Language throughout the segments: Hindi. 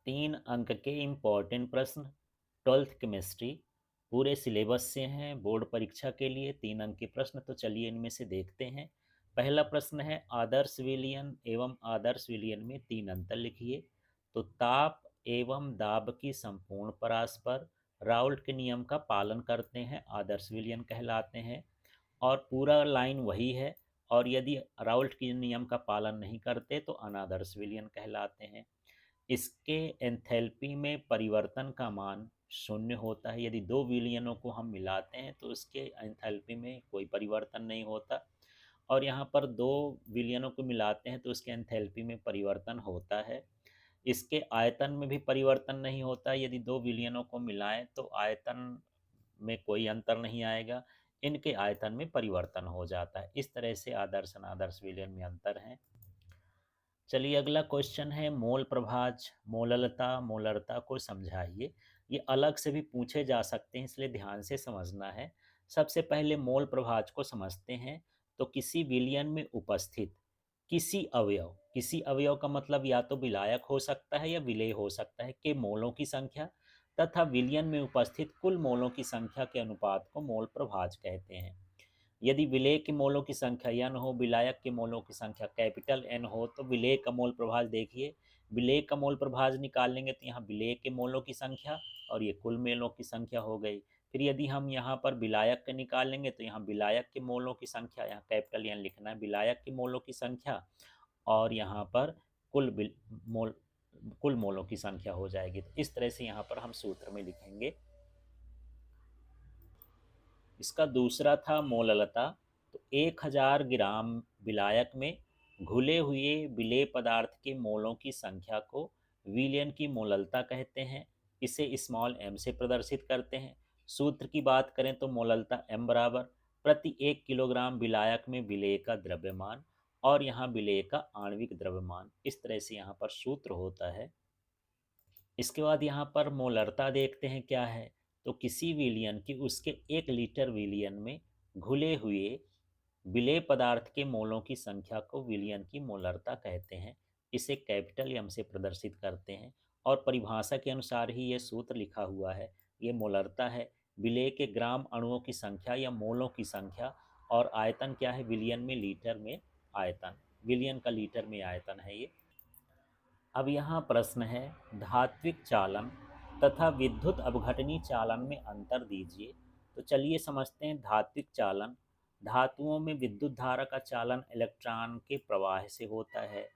3 अंक के इम्पोर्टेंट प्रश्न 12th केमिस्ट्री पूरे सिलेबस से हैं बोर्ड परीक्षा के लिए 3 अंक के प्रश्न। तो चलिए इनमें से देखते हैं। पहला प्रश्न है आदर्श विलयन एवं आदर्श विलयन में 3 अंतर लिखिए। तो ताप एवं दाब की संपूर्ण परास्पर राउल्ट के नियम का पालन करते हैं आदर्श विलयन कहलाते हैं। और पूरा लाइन वही है। और यदि राउल्ट के नियम का पालन नहीं करते तो अनादर्श विलयन कहलाते हैं। इसके एंथैल्पी में परिवर्तन का मान शून्य होता है। यदि दो विलयनों को हम मिलाते हैं तो उसके एंथैल्पी में कोई परिवर्तन नहीं होता। और यहाँ पर दो विलयनों को मिलाते हैं तो उसके एंथैल्पी में परिवर्तन होता है। इसके आयतन में भी परिवर्तन नहीं होता। यदि दो विलयनों को मिलाएं तो आयतन में कोई अंतर नहीं आएगा, इनके आयतन में परिवर्तन हो जाता है। इस तरह से आदर्श अनादर्श विलयन में अंतर है। चलिए अगला क्वेश्चन है मोल प्रभाज मोललता मोलरता को समझाइए। ये अलग से भी पूछे जा सकते हैं इसलिए ध्यान से समझना है। सबसे पहले मोल प्रभाज को समझते हैं। तो किसी विलयन में उपस्थित किसी अवयव का मतलब या तो विलायक हो सकता है या विलेय हो सकता है के मोलों की संख्या तथा विलयन में उपस्थित कुल मोलों की संख्या के अनुपात को मोल प्रभाज कहते हैं। यदि विलेय के मोलों की संख्या n हो, विलायक के मोलों की संख्या कैपिटल N हो, तो विलेय का मोल प्रभाज देखिए। विलेय का मोल प्रभाज निकालेंगे तो यहाँ विलेय के मोलों की संख्या और ये कुल मोलों की संख्या हो गई। फिर यदि हम यहाँ पर विलायक के निकालेंगे तो यहाँ विलायक के मोलों की संख्या, यहाँ कैपिटल N लिखना है, विलायक के मोलों की संख्या और यहाँ पर कुल मोल कुल मोलों की संख्या हो जाएगी। तो इस तरह से यहाँ पर हम सूत्र में लिखेंगे। इसका दूसरा था मोललता। तो 1000 ग्राम विलायक में घुले हुए विलेय पदार्थ के मोलों की संख्या को विलयन की मोललता कहते हैं। इसे स्मॉल m से प्रदर्शित करते हैं। सूत्र की बात करें तो मोललता m बराबर प्रति 1 किलोग्राम विलायक में विलेय का द्रव्यमान और यहाँ विलेय का आणविक द्रव्यमान। इस तरह से यहाँ पर सूत्र होता है। इसके बाद यहाँ पर मोलरता देखते हैं क्या है। तो किसी विलयन की उसके 1 लीटर विलयन में घुले हुए विलेय पदार्थ के मोलों की संख्या को विलयन की मोलरता कहते हैं। इसे कैपिटल एम से प्रदर्शित करते हैं और परिभाषा के अनुसार ही ये सूत्र लिखा हुआ है। ये मोलरता है विलेय के ग्राम अणुओं की संख्या या मोलों की संख्या। और आयतन क्या है विलयन में लीटर में आयतन, विलयन का लीटर में आयतन है ये। अब यहाँ प्रश्न है धात्विक चालन तथा विद्युत अपघटनी चालन में अंतर दीजिए। तो चलिए समझते हैं धात्विक चालन। धातुओं में विद्युत धारा का चालन इलेक्ट्रॉन के प्रवाह से होता है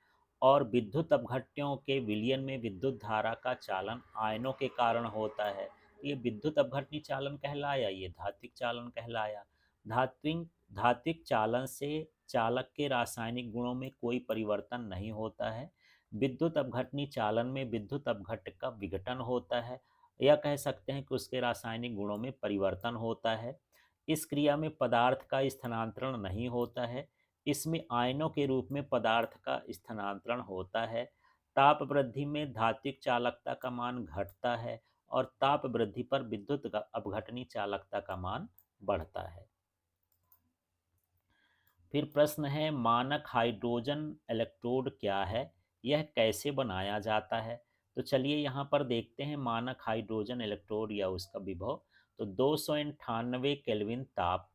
और विद्युत अपघट्यों के विलयन में विद्युत धारा का चालन आयनों के कारण होता है। ये विद्युत अपघटनी चालन कहलाया, ये धात्विक चालन कहलाया। धात्विक धात्विक चालन से चालक के रासायनिक गुणों में कोई परिवर्तन नहीं होता है। विद्युत अपघटनी चालन में विद्युत अपघट्य का विघटन होता है या कह सकते हैं कि उसके रासायनिक गुणों में परिवर्तन होता है। इस क्रिया में पदार्थ का स्थानांतरण नहीं होता है। इसमें आयनों के रूप में पदार्थ का स्थानांतरण होता है। ताप वृद्धि में धात्विक चालकता का मान घटता है और ताप वृद्धि पर विद्युत अपघटनी चालकता का मान बढ़ता है। फिर प्रश्न है मानक हाइड्रोजन इलेक्ट्रोड क्या है, यह कैसे बनाया जाता है। तो चलिए यहाँ पर देखते हैं मानक हाइड्रोजन इलेक्ट्रोड या उसका विभव। तो 298 केल्विन ताप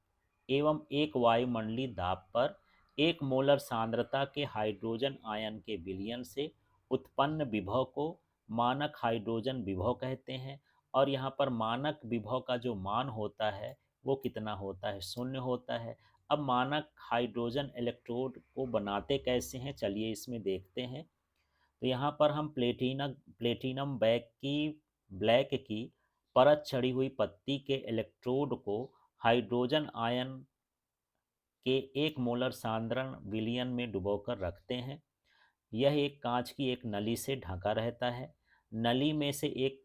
एवं एक वायुमंडलीय दाब पर 1 मोलर सांद्रता के हाइड्रोजन आयन के विलयन से उत्पन्न विभव को मानक हाइड्रोजन विभव कहते हैं। और यहाँ पर मानक विभव का जो मान होता है वो कितना होता है, शून्य होता है। अब मानक हाइड्रोजन इलेक्ट्रोड को बनाते कैसे हैं, चलिए इसमें देखते हैं। तो यहाँ पर हम प्लेटिनम ब्लैक की परत चढ़ी हुई पत्ती के इलेक्ट्रोड को हाइड्रोजन आयन के 1 मोलर सांद्रण विलयन में डुबोकर रखते हैं। यह एक कांच की एक नली से ढका रहता है। नली में से एक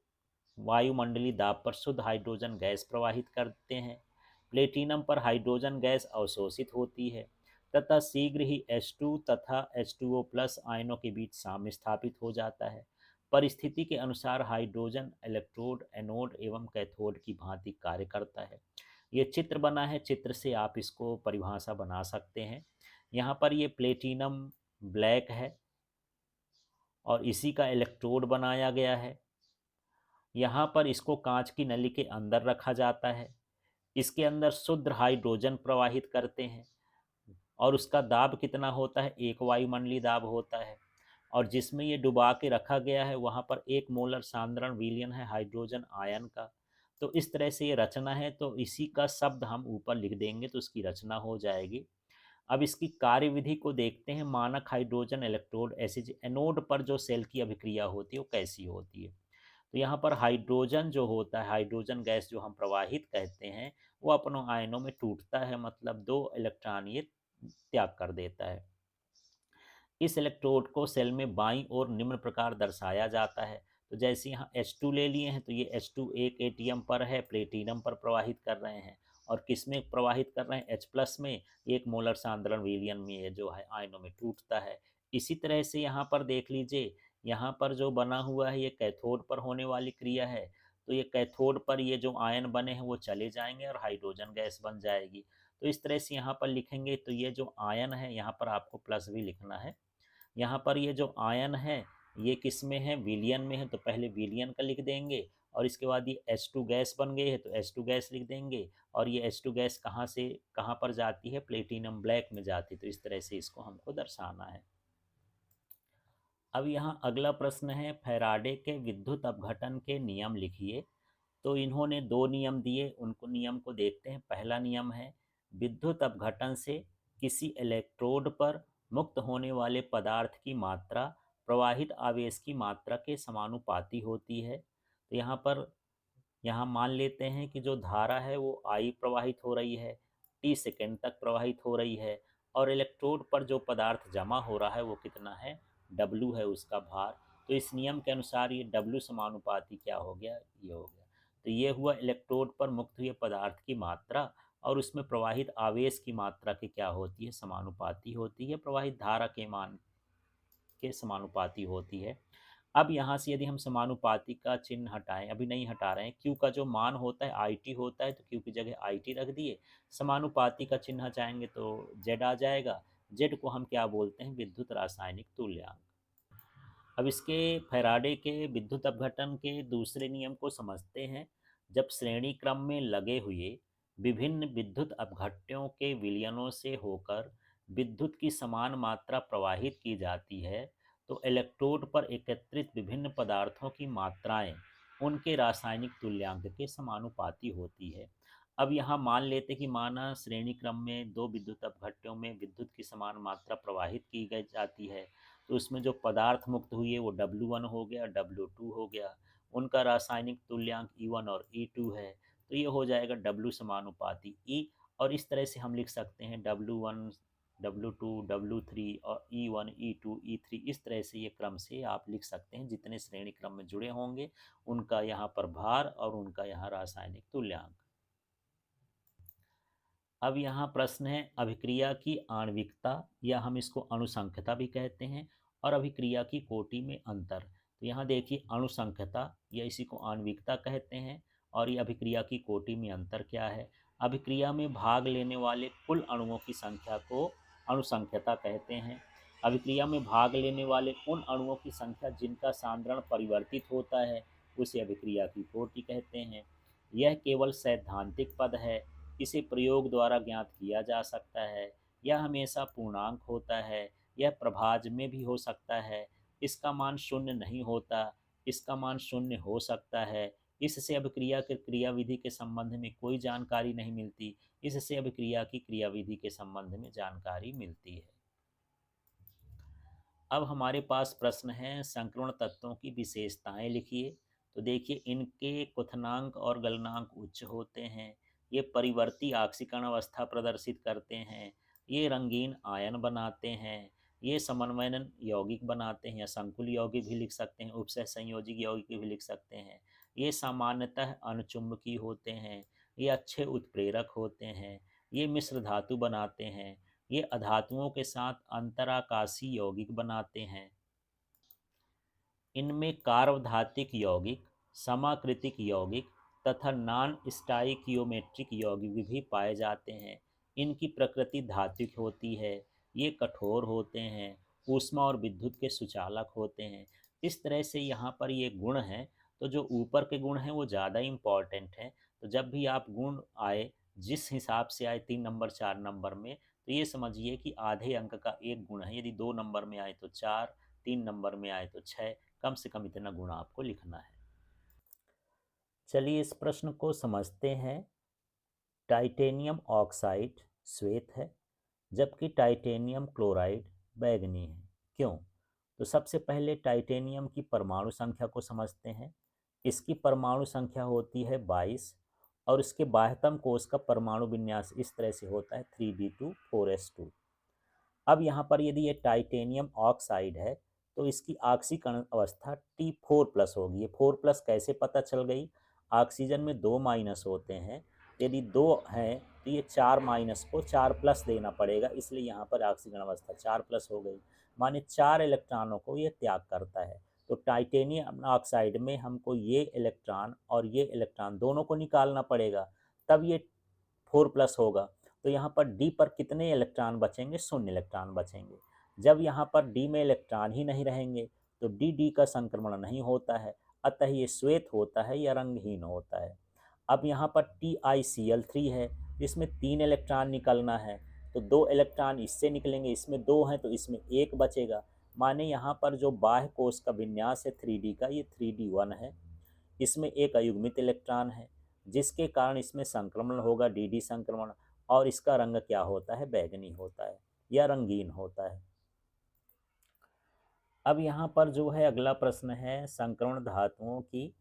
वायुमंडलीय दाब पर शुद्ध हाइड्रोजन गैस प्रवाहित करते हैं। प्लेटिनम पर हाइड्रोजन गैस अवशोषित होती है तथा शीघ्र ही H2 तथा H2O प्लस आयनों के बीच साम्य स्थापित हो जाता है। परिस्थिति के अनुसार हाइड्रोजन इलेक्ट्रोड एनोड एवं कैथोड की भांति कार्य करता है। ये चित्र बना है, चित्र से आप इसको परिभाषा बना सकते हैं। यहाँ पर ये प्लेटिनम ब्लैक है और इसी का इलेक्ट्रोड बनाया गया है। यहाँ पर इसको कांच की नली के अंदर रखा जाता है। इसके अंदर शुद्ध हाइड्रोजन प्रवाहित करते हैं और उसका दाब कितना होता है, 1 वायुमंडलीय दाब होता है। और जिसमें ये डुबा के रखा गया है वहाँ पर 1 मोलर सांद्रण विलयन है हाइड्रोजन आयन का। तो इस तरह से ये रचना है, तो इसी का शब्द हम ऊपर लिख देंगे तो इसकी रचना हो जाएगी। अब इसकी कार्यविधि को देखते हैं। मानक हाइड्रोजन इलेक्ट्रोड एसिड एनोड पर जो सेल की अभिक्रिया होती है वो कैसी होती है। तो यहाँ पर हाइड्रोजन जो होता है, हाइड्रोजन गैस जो हम प्रवाहित कहते हैं, वो अपनों आयनों में टूटता है, मतलब 2 इलेक्ट्रॉन ये त्याग कर देता है। इस इलेक्ट्रोड को सेल में बाईं ओर निम्न प्रकार दर्शाया जाता है। तो जैसे यहाँ H2 ले लिए हैं, तो ये H2 एक एटीएम पर है, प्लेटिनम पर प्रवाहित कर रहे हैं। और किस में प्रवाहित कर रहे हैं, H प्लस में, 1 मोलर सांद्रण विलयन में ये जो है आयनों में टूटता है। इसी तरह से यहाँ पर देख लीजिए, यहाँ पर जो बना हुआ है ये कैथोड पर होने वाली क्रिया है। तो ये कैथोड पर ये जो आयन बने हैं वो चले जाएंगे और हाइड्रोजन गैस बन जाएगी। तो इस तरह से यहाँ पर लिखेंगे, तो ये जो आयन है यहाँ पर आपको प्लस भी लिखना है। यहाँ पर ये जो आयन है ये किस में है, विलियन में है, तो पहले विलियन का लिख देंगे। और इसके बाद ये H2 गैस बन गई है तो H2 गैस लिख देंगे। और ये H2 गैस कहाँ से कहाँ पर जाती है, प्लेटिनम ब्लैक में जाती है। तो इस तरह से इसको हमको दर्शाना है। अब यहाँ अगला प्रश्न है, फैराडे के विद्युत अपघटन के नियम लिखिए। तो इन्होंने 2 नियम दिए, उनको नियम को देखते हैं। पहला नियम है, विद्युत अपघटन से किसी इलेक्ट्रोड पर मुक्त होने वाले पदार्थ की मात्रा प्रवाहित आवेश की मात्रा के समानुपाती होती है। तो यहाँ मान लेते हैं कि जो धारा है वो I प्रवाहित हो रही है, T सेकेंड तक प्रवाहित हो रही है। और इलेक्ट्रोड पर जो पदार्थ जमा हो रहा है वो कितना है, W है उसका भार। तो इस नियम के अनुसार ये W समानुपाती क्या हो गया, ये हो गया। तो ये हुआ इलेक्ट्रोड पर मुक्त हुए पदार्थ की मात्रा और उसमें प्रवाहित आवेश की मात्रा की क्या होती है, समानुपाती होती है, प्रवाहित धारा के मान के समानुपाती होती है। अब यहाँ से यदि हम समानुपाती का चिन्ह हटाएं, अभी नहीं हटा रहे हैं, क्यू का जो मान होता है IT होता है, तो क्यू की जगह IT रख दिए। समानुपाती का चिन्ह हटाएंगे तो जेड आ जाएगा। जेड को हम क्या बोलते हैं, विद्युत रासायनिक तुल्यांक। अब इसके फैराडे के विद्युत अपघटन के दूसरे नियम को समझते हैं। जब श्रेणी क्रम में लगे हुए विभिन्न विद्युत अपघट्यों के विलयनों से होकर विद्युत की समान मात्रा प्रवाहित की जाती है, तो इलेक्ट्रोड पर एकत्रित विभिन्न पदार्थों की मात्राएं उनके रासायनिक तुल्यांक के समानुपाती होती है। अब यहाँ मान लेते कि माना श्रेणी क्रम में 2 विद्युत अपघट्यों में विद्युत की समान मात्रा प्रवाहित की गई जाती है, तो उसमें जो पदार्थ मुक्त हुई है वो W1 हो गया, W2 हो गया। उनका रासायनिक तुल्यांक E1 और E2 है। तो ये हो जाएगा W समानुपाती E। और इस तरह से हम लिख सकते हैं W1 W2 W3 और E1 E2 E3, इस तरह से ये क्रम से आप लिख सकते हैं। जितने श्रेणी क्रम में जुड़े होंगे उनका यहाँ पर भार और उनका यहाँ रासायनिक तुल्यांक। अब यहाँ प्रश्न है, अभिक्रिया की आणविकता या हम इसको अणुसंख्यता भी कहते हैं, और अभिक्रिया की कोटि में अंतर। तो यहाँ देखिए, अणुसंख्यता या इसी को आणविकता कहते हैं, और ये अभिक्रिया की कोटि में अंतर क्या है। अभिक्रिया में भाग लेने वाले कुल अणुओं की संख्या को अणुसंख्यता कहते हैं। अभिक्रिया में भाग लेने वाले उन अणुओं की संख्या जिनका सांद्रण परिवर्तित होता है उसे अभिक्रिया की कोटि कहते हैं। यह केवल सैद्धांतिक पद है, इसे प्रयोग द्वारा ज्ञात किया जा सकता है। यह हमेशा पूर्णांक होता है, यह प्रभाज्य में भी हो सकता है। इसका मान शून्य नहीं होता, इसका मान शून्य हो सकता है। इससे अभिक्रिया के क्रियाविधि के संबंध में कोई जानकारी नहीं मिलती, इससे अभिक्रिया की क्रियाविधि के संबंध में जानकारी मिलती है। अब हमारे पास प्रश्न है, संक्रमण तत्वों की विशेषताएं लिखिए। तो देखिए, इनके क्वथनांक और गलनांक उच्च होते हैं, ये परिवर्ती ऑक्सीकरण अवस्था प्रदर्शित करते हैं, ये रंगीन आयन बनाते हैं, ये समन्वयन यौगिक बनाते हैं, या संकुल यौगिक भी लिख सकते हैं, उपसह संयोजिक यौगिक भी लिख सकते हैं। ये सामान्यतः अणुचुंबकीय होते हैं, ये अच्छे उत्प्रेरक होते हैं, ये मिश्र धातु बनाते हैं, ये अधातुओं के साथ अंतराकाशीय यौगिक बनाते हैं। इनमें कार्बधातिक यौगिक, समाकृतिक यौगिक तथा नॉन स्टाइकियोमेट्रिक यौगिक भी पाए जाते हैं। इनकी प्रकृति धात्विक होती है, ये कठोर होते हैं, ऊष्मा और विद्युत के सुचालक होते हैं। इस तरह से यहाँ पर ये गुण हैं, तो जो ऊपर के गुण हैं वो ज़्यादा इम्पॉर्टेंट हैं। तो जब भी आप गुण आए, जिस हिसाब से आए 3 नंबर 4 नंबर में, तो ये समझिए कि आधे अंक का एक गुण है। यदि 2 नंबर में आए तो 4, 3 नंबर में आए तो 6, कम से कम इतना गुण आपको लिखना है। चलिए इस प्रश्न को समझते हैं। टाइटेनियम ऑक्साइड श्वेत है, जबकि टाइटेनियम क्लोराइड बैंगनी है। क्यों? तो सबसे पहले टाइटेनियम की परमाणु संख्या को समझते हैं। इसकी परमाणु संख्या होती है 22 और इसके बाह्यतम कोश का परमाणु विन्यास इस तरह से होता है 3d2 4s2। अब यहाँ पर यदि ये टाइटेनियम ऑक्साइड है तो इसकी ऑक्सीकरण अवस्था T4+ होगी। ये 4+ कैसे पता चल गई? ऑक्सीजन में 2 माइनस होते हैं, यदि 2 हैं तो ये 4 माइनस को 4+ देना पड़ेगा, इसलिए यहाँ पर ऑक्सीकरण अवस्था 4+ हो गई। माने 4 इलेक्ट्रॉनों को ये त्याग करता है। तो टाइटेनियम ऑक्साइड में हमको ये इलेक्ट्रॉन और ये इलेक्ट्रॉन दोनों को निकालना पड़ेगा, तब ये 4+ होगा। तो यहाँ पर डी पर कितने इलेक्ट्रॉन बचेंगे? 0 इलेक्ट्रॉन बचेंगे। जब यहाँ पर डी में इलेक्ट्रॉन ही नहीं रहेंगे तो डी डी का संक्रमण नहीं होता है, अतः ये श्वेत होता है या रंगहीन होता है। अब यहाँ पर TiCl3 है, इसमें 3 इलेक्ट्रॉन निकलना है, तो 2 इलेक्ट्रॉन इससे निकलेंगे, इसमें 2 हैं तो इसमें 1 बचेगा। माने यहाँ पर जो बाह्य कोश का विन्यास है 3D का, ये 3D1 है। इसमें एक अयुग्मित इलेक्ट्रॉन है, जिसके कारण इसमें संक्रमण होगा, डी संक्रमण, और इसका रंग क्या होता है? बैंगनी होता है या रंगीन होता है। अब यहाँ पर जो है अगला प्रश्न है, संक्रमण धातुओं की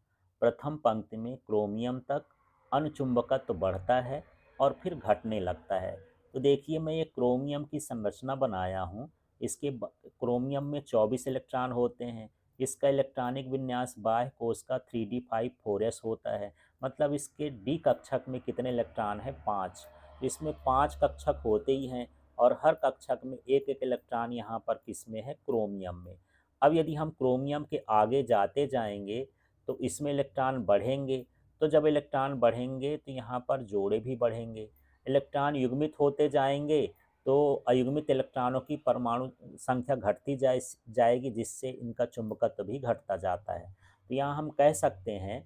प्रथम पंक्ति में क्रोमियम तक अनुचुंबकत्व बढ़ता है और फिर घटने लगता है। तो देखिए मैं ये क्रोमियम की संरचना बनाया हूँ। क्रोमियम में 24 इलेक्ट्रॉन होते हैं। इसका इलेक्ट्रॉनिक विन्यास बाह्य कोश का 3d5 4s होता है। मतलब इसके डी कक्षक में कितने इलेक्ट्रॉन हैं? 5। इसमें 5 कक्षक होते ही हैं और हर कक्षक में एक एक इलेक्ट्रॉन यहाँ पर किस में है? क्रोमियम में। अब यदि हम क्रोमियम के आगे जाते जाएंगे तो इसमें इलेक्ट्रॉन बढ़ेंगे। तो जब इलेक्ट्रॉन बढ़ेंगे तो यहाँ पर जोड़े भी बढ़ेंगे। इलेक्ट्रॉन युग्मित होते जाएंगे तो अयुग्मित इलेक्ट्रॉनों की परमाणु संख्या घटती जाएगी, जिससे इनका चुंबकत्व भी घटता जाता है। तो यहाँ हम कह सकते हैं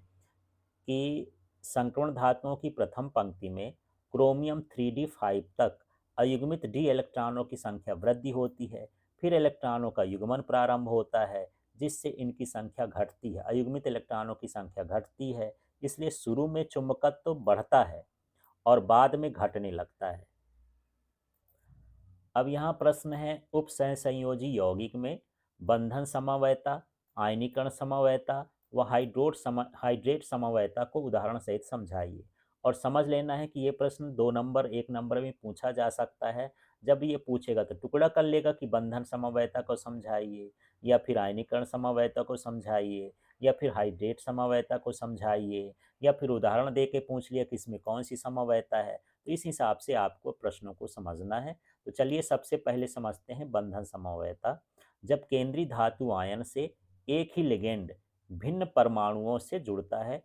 कि संक्रमण धातुओं की प्रथम पंक्ति में क्रोमियम 3d5 तक अयुग्मित डी इलेक्ट्रॉनों की संख्या वृद्धि होती है, फिर इलेक्ट्रॉनों का युग्मन प्रारंभ होता है, जिससे इनकी संख्या घटती है, अयुग्मित इलेक्ट्रॉनों की संख्या घटती है। इसलिए शुरू में चुंबकत्व तो बढ़ता है और बाद में घटने लगता है। अब यहाँ प्रश्न है, उप सहसंयोजी यौगिक में बंधन समवयता, आयनीकरण समवयता व हाइड्रेट समवयता को उदाहरण सहित समझाइए। और समझ लेना है कि ये प्रश्न 2 नंबर 1 नंबर में पूछा जा सकता है। जब ये पूछेगा तो टुकड़ा कर लेगा कि बंधन समवयता को समझाइए, या फिर आयनीकरण समवयता को समझाइए, या फिर हाइड्रेट समवयता को समझाइए, या फिर उदाहरण दे के पूछ लिया कि इसमें कौन सी समवयता है। तो इस हिसाब से आपको प्रश्नों को समझना है। तो चलिए सबसे पहले समझते हैं बंधन समवयता। जब केंद्रीय धातु आयन से एक ही लिगेंड भिन्न परमाणुओं से जुड़ता है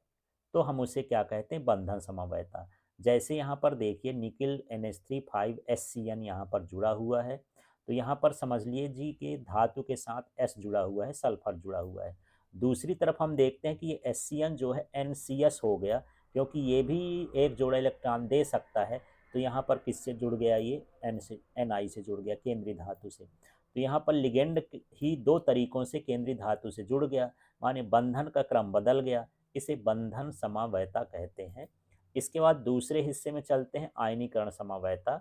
तो हम उसे क्या कहते हैं? बंधन समवयता। जैसे यहाँ पर देखिए निकिल NH3 5SCN यहाँ पर जुड़ा हुआ है, तो यहाँ पर समझ लीजिए जी कि धातु के साथ S जुड़ा हुआ है, सल्फर जुड़ा हुआ है। दूसरी तरफ हम देखते हैं कि ये SCN जो है NCS हो गया, क्योंकि ये भी एक जोड़ा इलेक्ट्रॉन दे सकता है। तो यहाँ पर किससे जुड़ गया? ये Ni से जुड़ गया, केंद्रीय धातु से। तो यहाँ पर लिगेंड ही 2 तरीकों से केंद्रीय धातु से जुड़ गया, माने बंधन का क्रम बदल गया। इसे बंधन समवयता कहते हैं। इसके बाद दूसरे हिस्से में चलते हैं, आयनीकरण समवयता।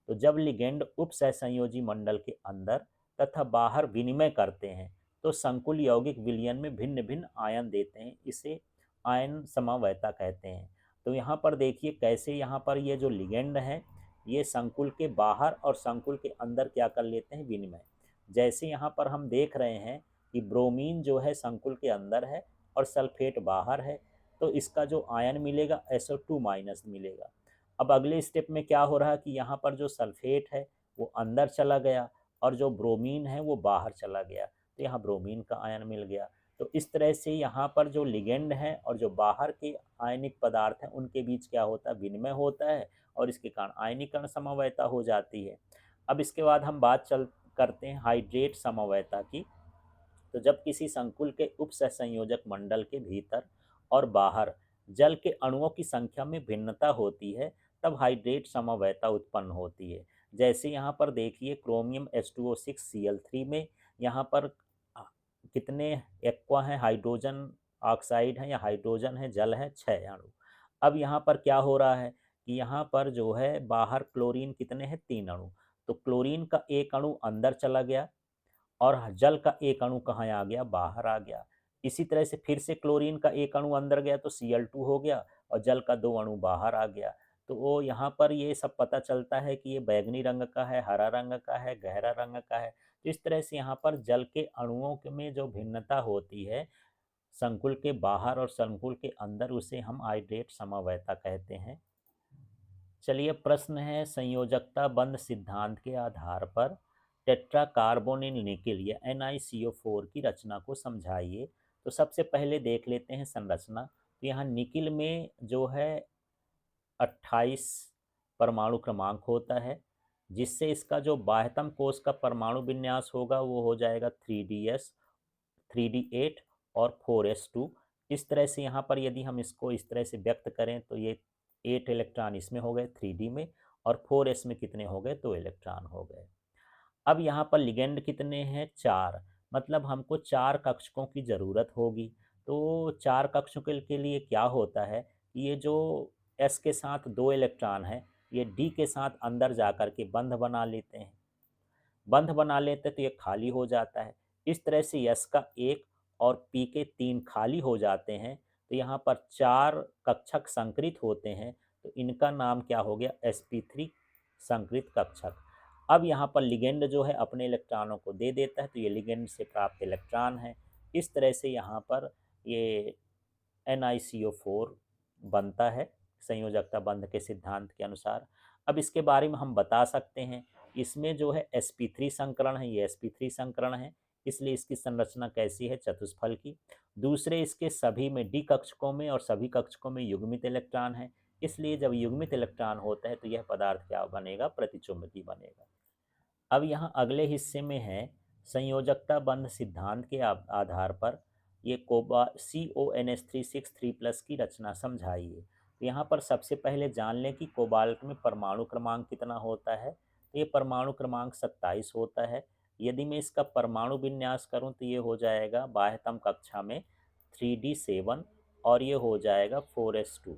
तो जब लिगेंड उप सहसंयोजी मंडल के अंदर तथा बाहर विनिमय करते हैं तो संकुल यौगिक विलयन में भिन्न भिन्न आयन देते हैं, इसे आयन समवयता कहते हैं। तो यहाँ पर देखिए कैसे यहाँ पर ये जो लिगेंड है ये संकुल के बाहर और संकुल के अंदर क्या कर लेते हैं? विनिमय। जैसे यहाँ पर हम देख रहे हैं कि ब्रोमीन जो है संकुल के अंदर है और सल्फेट बाहर है, तो इसका जो आयन मिलेगा SO2- मिलेगा। अब अगले स्टेप में क्या हो रहा है कि यहाँ पर जो सल्फेट है वो अंदर चला गया और जो ब्रोमीन है वो बाहर चला गया, तो यहाँ ब्रोमीन का आयन मिल गया। तो इस तरह से यहाँ पर जो लिगेंड है और जो बाहर के आयनिक पदार्थ हैं उनके बीच क्या होता है? विनिमय होता है, और इसके कारण आयनीकरण समवयता हो जाती है। अब इसके बाद हम बात करते हैं हाइड्रेट समवयता की। तो जब किसी संकुल के उप सहसंयोजक मंडल के भीतर और बाहर जल के अणुओं की संख्या में भिन्नता होती है, तब हाइड्रेट समवयता उत्पन्न होती है। जैसे यहाँ पर देखिए क्रोमियम H2O6Cl3 में यहाँ पर कितने एक्वा हैं, हाइड्रोजन ऑक्साइड है या हाइड्रोजन है, जल है 6 अणु। अब यहाँ पर क्या हो रहा है कि यहाँ पर जो है बाहर क्लोरीन कितने हैं, 3 अणु। तो क्लोरीन का एक अणु अंदर चला गया और जल का एक अणु कहाँ आ गया, बाहर आ गया। इसी तरह से फिर से क्लोरीन का एक अणु अंदर गया तो Cl2 हो गया और जल का 2 अणु बाहर आ गया। तो वो यहाँ पर ये सब पता चलता है कि ये बैंगनी रंग का है, हरा रंग का है, गहरा रंग का है। तो इस तरह से यहाँ पर जल के अणुओं में जो भिन्नता होती है संकुल के बाहर और संकुल के अंदर, उसे हम हाइड्रेट समवयता कहते हैं। चलिए प्रश्न है, संयोजकता बंध सिद्धांत के आधार पर टेट्रा कार्बोनिल निकिल या NiCO4 की रचना को समझाइए। तो सबसे पहले देख लेते हैं संरचना। तो यहाँ निकिल में जो है 28 परमाणु क्रमांक होता है, जिससे इसका जो बाह्यतम कोष का परमाणु विन्यास होगा वो हो जाएगा 3DS 3D8 और 4s2। इस तरह से यहाँ पर यदि हम इसको इस तरह से व्यक्त करें तो ये 8 इलेक्ट्रॉन इसमें हो गए 3D में, और 4s में कितने हो गए, 2 इलेक्ट्रॉन हो गए। अब यहाँ पर लिगेंड कितने हैं, 4। मतलब हमको 4 कक्षकों की ज़रूरत होगी। तो 4 कक्षकों के लिए क्या होता है, ये जो s के साथ 2 इलेक्ट्रॉन है, ये d के साथ अंदर जा कर के बंध बना लेते हैं। बंध बना लेते तो ये खाली हो जाता है। इस तरह से यस का 1 और पी के 3 खाली हो जाते हैं। तो यहाँ पर 4 कक्षक संकृत होते हैं, तो इनका नाम क्या हो गया, sp3 संकृत कक्षक। अब यहाँ पर लिगेंड जो है अपने इलेक्ट्रॉनों को दे देता है, तो ये लिगेंड से प्राप्त इलेक्ट्रॉन है। इस तरह से यहाँ पर ये NiCO4 बनता है संयोजकता बंध के सिद्धांत के अनुसार। अब इसके बारे में हम बता सकते हैं, इसमें जो है sp3 संकरण है, ये sp3 संकरण है, इसलिए इसकी संरचना कैसी है, चतुष्फल की। दूसरे इसके सभी में डी कक्षकों में और सभी कक्षकों में युग्मित इलेक्ट्रॉन है, इसलिए जब युग्मित इलेक्ट्रॉन होता है तो यह पदार्थ क्या बनेगा, प्रतिचुंबकीय बनेगा। अब यहाँ अगले हिस्से में है, संयोजकता बंध सिद्धांत के आधार पर ये CONH3 6 3+ की रचना समझाइए। तो यहाँ पर सबसे पहले जान लें कि कोबाल्ट में परमाणु क्रमांक कितना होता है। तो ये परमाणु क्रमांक 27 होता है। यदि मैं इसका परमाणु विन्यास करूँ तो ये हो जाएगा बाह्यतम कक्षा में 3D7 और ये हो जाएगा 4s2।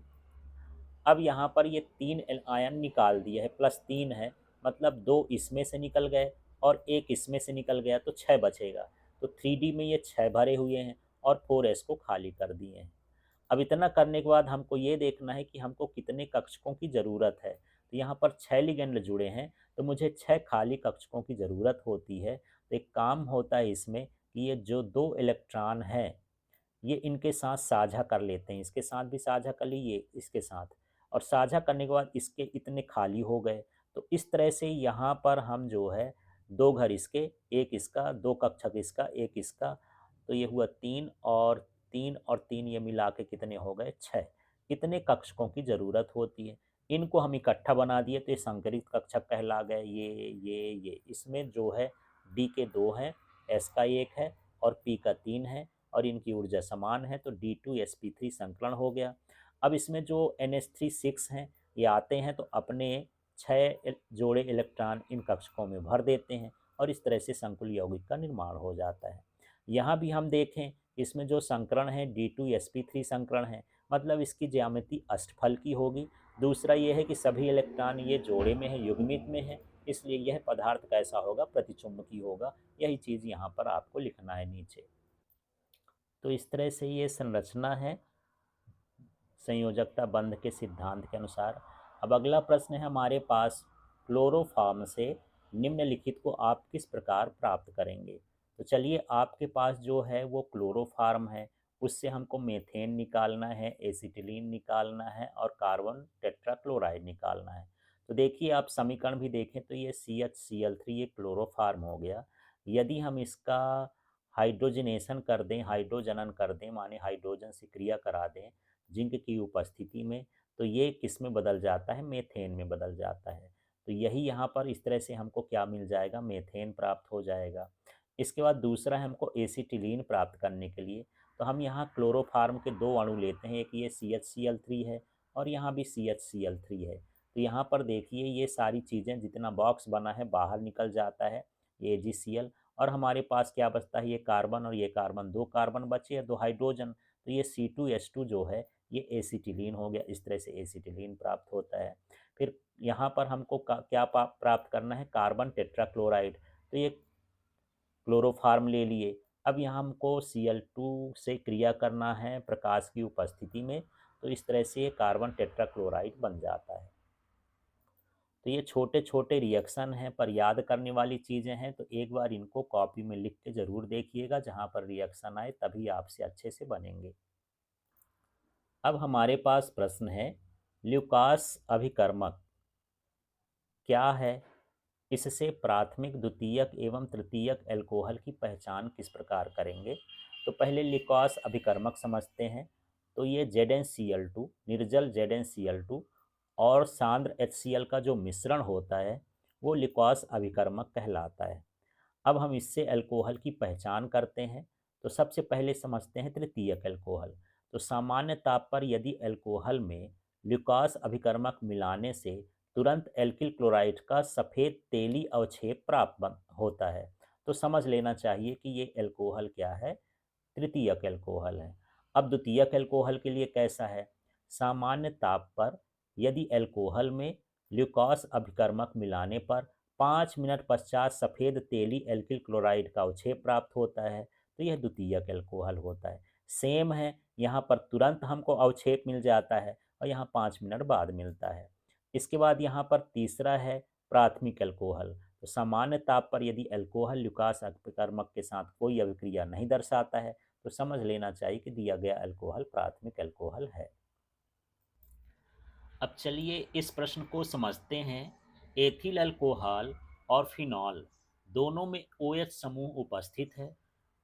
अब यहाँ पर ये 3 आयन निकाल दिए है, +3 है, मतलब 2 इसमें से निकल गए और एक इसमें से निकल गया, तो 6 बचेगा। तो 3D में ये 6 भरे हुए हैं और 4s को खाली कर दिए हैं। अब इतना करने के बाद हमको ये देखना है कि हमको कितने कक्षकों की ज़रूरत है। तो यहाँ पर 6 लिगेंड जुड़े हैं, तो मुझे 6 खाली कक्षकों की ज़रूरत होती है। तो एक काम होता है इसमें कि ये जो 2 इलेक्ट्रॉन हैं ये इनके साथ साझा कर लेते हैं, इसके साथ भी साझा कर लिए, इसके साथ, और साझा करने के बाद इसके इतने खाली हो गए। तो इस तरह से यहाँ पर हम जो है 2 घर इसके, एक इसका, 2 कक्षक इसका, एक इसका, तो ये हुआ 3 और 3 और 3, ये मिला के कितने हो गए, 6। कितने कक्षकों की ज़रूरत होती है, इनको हम इकट्ठा बना दिए तो ये संकरित कक्षक कहला गए। ये इसमें जो है डी के 2 हैं, एस का 1 है और पी का 3 है और इनकी ऊर्जा समान है, तो D2sp3 संकलन हो गया। अब इसमें जो NH3 6 हैं ये आते हैं तो अपने 6 जोड़े इलेक्ट्रॉन इन कक्षकों में भर देते हैं और इस तरह से संकुल यौगिक का निर्माण हो जाता है। यहाँ भी हम देखें, इसमें जो संकरण है D2sp3 संकरण है, मतलब इसकी ज्यामिति अष्टफल की होगी। दूसरा ये है कि सभी इलेक्ट्रॉन ये जोड़े में है, युग्मित में है, इसलिए यह पदार्थ कैसा होगा, प्रतिचुंबकीय होगा। यही चीज़ यहाँ पर आपको लिखना है नीचे। तो इस तरह से ये संरचना है संयोजकता बंध के सिद्धांत के अनुसार। अब अगला प्रश्न है हमारे पास, क्लोरोफॉर्म से निम्नलिखित को आप किस प्रकार प्राप्त करेंगे। तो चलिए, आपके पास जो है वो क्लोरोफॉर्म है, उससे हमको मेथेन निकालना है, एसिटिलीन निकालना है और कार्बन टेट्राक्लोराइड निकालना है। तो देखिए, आप समीकरण भी देखें तो ये CHCl3 ये क्लोरोफॉर्म हो गया। यदि हम इसका हाइड्रोजनेशन कर दें, हाइड्रोजनन कर दें, माने हाइड्रोजन से क्रिया करा दें जिंक की उपस्थिति में, तो ये किस में बदल जाता है, मेथेन में बदल जाता है। तो यही यहाँ पर इस तरह से हमको क्या मिल जाएगा, मेथेन प्राप्त हो जाएगा। इसके बाद दूसरा है हमको एसिटिलीन प्राप्त करने के लिए, तो हम यहाँ क्लोरोफार्म के दो अणु लेते हैं, एक ये CH Cl3 है और यहाँ भी CH Cl3 है। तो यहाँ पर देखिए ये सारी चीज़ें, जितना बॉक्स बना है बाहर निकल जाता है, ये AgCl, और हमारे पास क्या बचता है, ये कार्बन और ये कार्बन, दो कार्बन बचे और दो हाइड्रोजन, तो ये C2H2 जो है ये एसिटिलीन हो गया। इस तरह से एसिटिलीन प्राप्त होता है। फिर यहाँ पर हमको क्या प्राप्त करना है, कार्बन टेट्राक्लोराइड, तो ये क्लोरोफार्म ले लिए। अब यहाँ हमको Cl2 से क्रिया करना है प्रकाश की उपस्थिति में, तो इस तरह से ये कार्बन टेट्राक्लोराइड बन जाता है। तो ये छोटे छोटे रिएक्शन हैं पर याद करने वाली चीज़ें हैं, तो एक बार इनको कॉपी में लिख के ज़रूर देखिएगा, जहाँ पर रिएक्शन आए तभी आपसे अच्छे से बनेंगे। अब हमारे पास प्रश्न है, ल्यूकास अभिकर्मक क्या है, इससे प्राथमिक द्वितीयक एवं तृतीयक एल्कोहल की पहचान किस प्रकार करेंगे। तो पहले ल्यूकास अभिकर्मक समझते हैं। तो ये ZnCl2, निर्जल ZnCl2 और सांद्र HCl का जो मिश्रण होता है वो ल्यूकास अभिकर्मक कहलाता है। अब हम इससे अल्कोहल की पहचान करते हैं। तो सबसे पहले समझते हैं तृतीयक अल्कोहल। तो सामान्य ताप पर यदि अल्कोहल में ल्यूकास अभिकर्मक मिलाने से तुरंत एल्किल क्लोराइड का सफ़ेद तेली अवक्षेप प्राप्त होता है, तो समझ लेना चाहिए कि ये अल्कोहल क्या है, तृतीयक अल्कोहल है। अब द्वितीयक अल्कोहल के लिए कैसा है, सामान्य ताप पर यदि अल्कोहल में ल्यूकास अभिकर्मक मिलाने पर 5 मिनट पश्चात सफ़ेद तेली एल्किल क्लोराइड का अवक्षेप प्राप्त होता है, तो यह द्वितीयक अल्कोहल होता है। सेम है, यहाँ पर तुरंत हमको अवक्षेप मिल जाता है और यहाँ 5 मिनट बाद मिलता है। इसके बाद यहाँ पर तीसरा है प्राथमिक अल्कोहल। तो सामान्य ताप पर यदि अल्कोहल ल्यूकास अभिकर्मक के साथ कोई अभिक्रिया नहीं दर्शाता है, तो समझ लेना चाहिए कि दिया गया अल्कोहल प्राथमिक अल्कोहल है। अब चलिए इस प्रश्न को समझते हैं। एथिल अल्कोहल और फिनॉल दोनों में OH समूह उपस्थित है।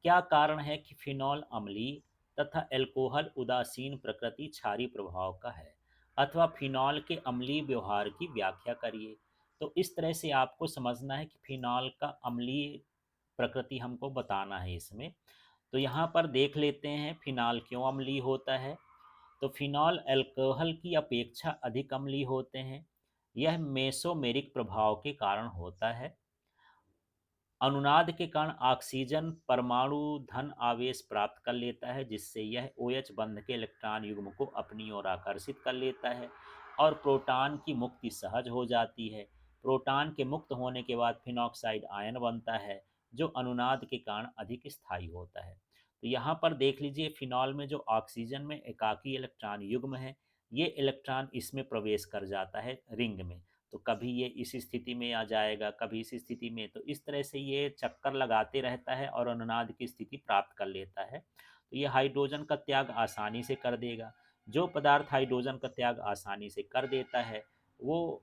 क्या कारण है कि फिनॉल अम्लीय तथा अल्कोहल उदासीन प्रकृति क्षारीय प्रभाव का है, अथवा फिनॉल के अम्लीय व्यवहार की व्याख्या करिए। तो इस तरह से आपको समझना है कि फिनॉल का अम्लीय प्रकृति हमको बताना है इसमें। तो यहाँ पर देख लेते हैं फिनॉल क्यों अम्लीय होता है। तो फिनॉल अल्कोहल की अपेक्षा अधिक अम्लीय होते हैं। यह मेसोमेरिक प्रभाव के कारण होता है। अनुनाद के कारण ऑक्सीजन परमाणु धन आवेश प्राप्त कर लेता है, जिससे यह OH बंध के इलेक्ट्रॉन युग्म को अपनी ओर आकर्षित कर लेता है और प्रोटॉन की मुक्ति सहज हो जाती है। प्रोटॉन के मुक्त होने के बाद फिनॉक्साइड आयन बनता है, जो अनुनाद के कारण अधिक स्थायी होता है। तो यहाँ पर देख लीजिए, फिनॉल में जो ऑक्सीजन में एकाकी इलेक्ट्रॉन युग्म है, ये इलेक्ट्रॉन इसमें प्रवेश कर जाता है रिंग में। तो कभी ये इस स्थिति में आ जाएगा, कभी इस स्थिति में, तो इस तरह से ये चक्कर लगाते रहता है और अनुनाद की स्थिति प्राप्त कर लेता है। तो ये हाइड्रोजन का त्याग आसानी से कर देगा। जो पदार्थ हाइड्रोजन का त्याग आसानी से कर देता है वो